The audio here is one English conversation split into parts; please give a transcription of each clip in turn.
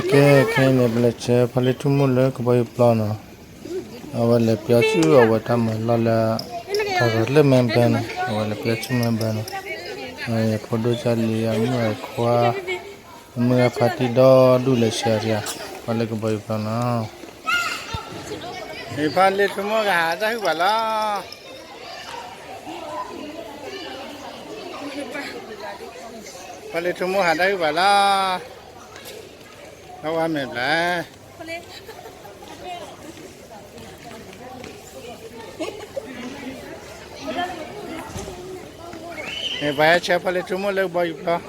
ke ne bleche phale tumu le ko boy plana awale piachu awata ma lala le memben awale piachu memben ay podo chali amu kwa amu pati do du le sharia phale ko boy plana e phale tumu ga da hu bala phale tumu ha da hu bala awa me bla Vaya chapale tumo le boy pa.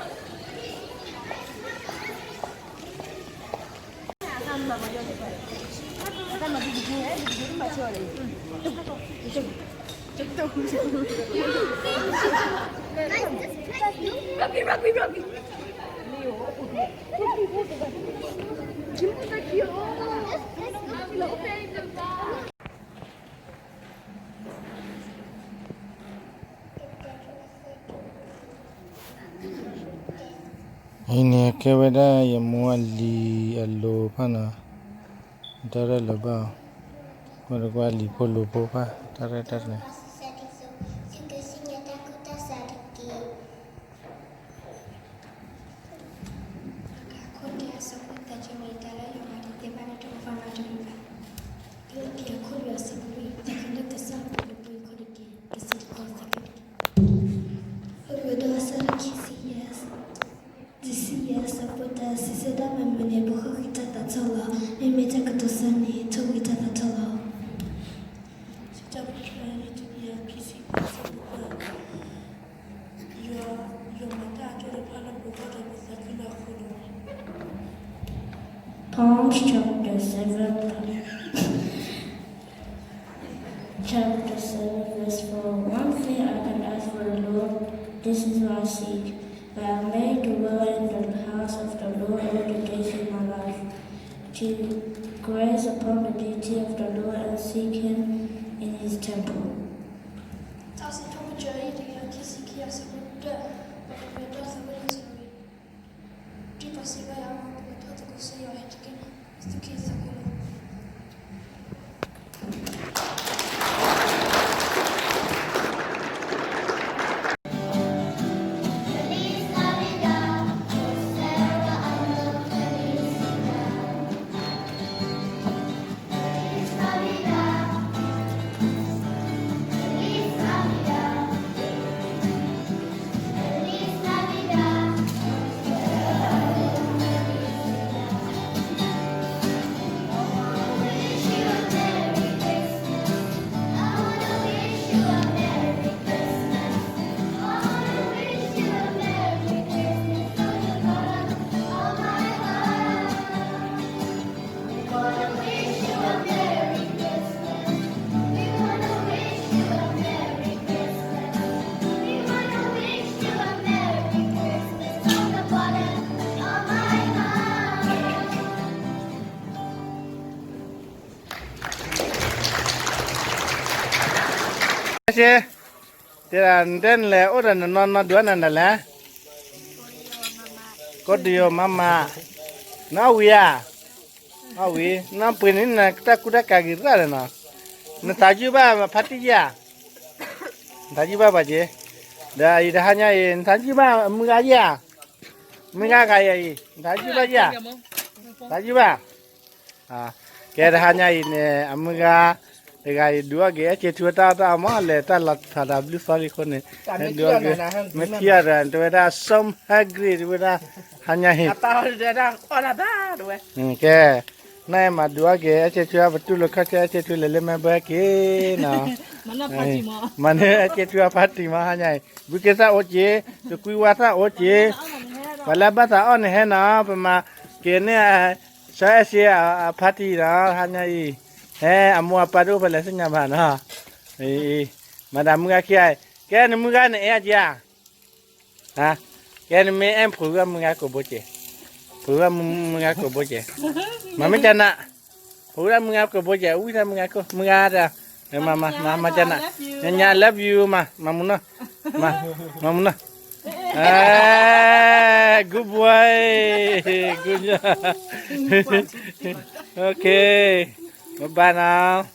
Rugby. Ini keweda ya muali alo pana dara laba kuali polo popa dara dara Psalms chapter 7, verse 4. One thing I can ask for the Lord, this is what I seek, that I may dwell in the house of the Lord all the days of my life, to graze upon the beauty of the Lord and seek Him in His temple. Dan le ora non dua nanda le. Kodio mama. Na wiya. Awi na pinin na kita kuda kagir ra na. Na taju ba phati ya. Taju ba baje. Da ida hanya in taju ba mga ya. Mga kaya i. Taju ba ya. Taju ba. Ah. Kaya hanya ini amuga Gai dua ge cetua ta ama le ta lat thada blu sali khone dua ge metia ran to da som agri da hanya he Ata da ona da do ke nai ma dua ge cetua betul lokha cetua lele me ba ke na mana pati ma mana cetua pati ma hanya bukesa oje to kui wata oje wala ba ta on he na ma ke ne sa sia pati ra hanya i amu apa tu pada senyap mana? Madam muka kiai, kiai ni muka ni aja, ha? Kiai ni me program muka ko boce, program muka ko boce. Mama cana, program muka ko boce, udah muka ada. Mama cana, nanya love you mamuna, mamuna. Good boy. Good job. Okay. Bye bye now.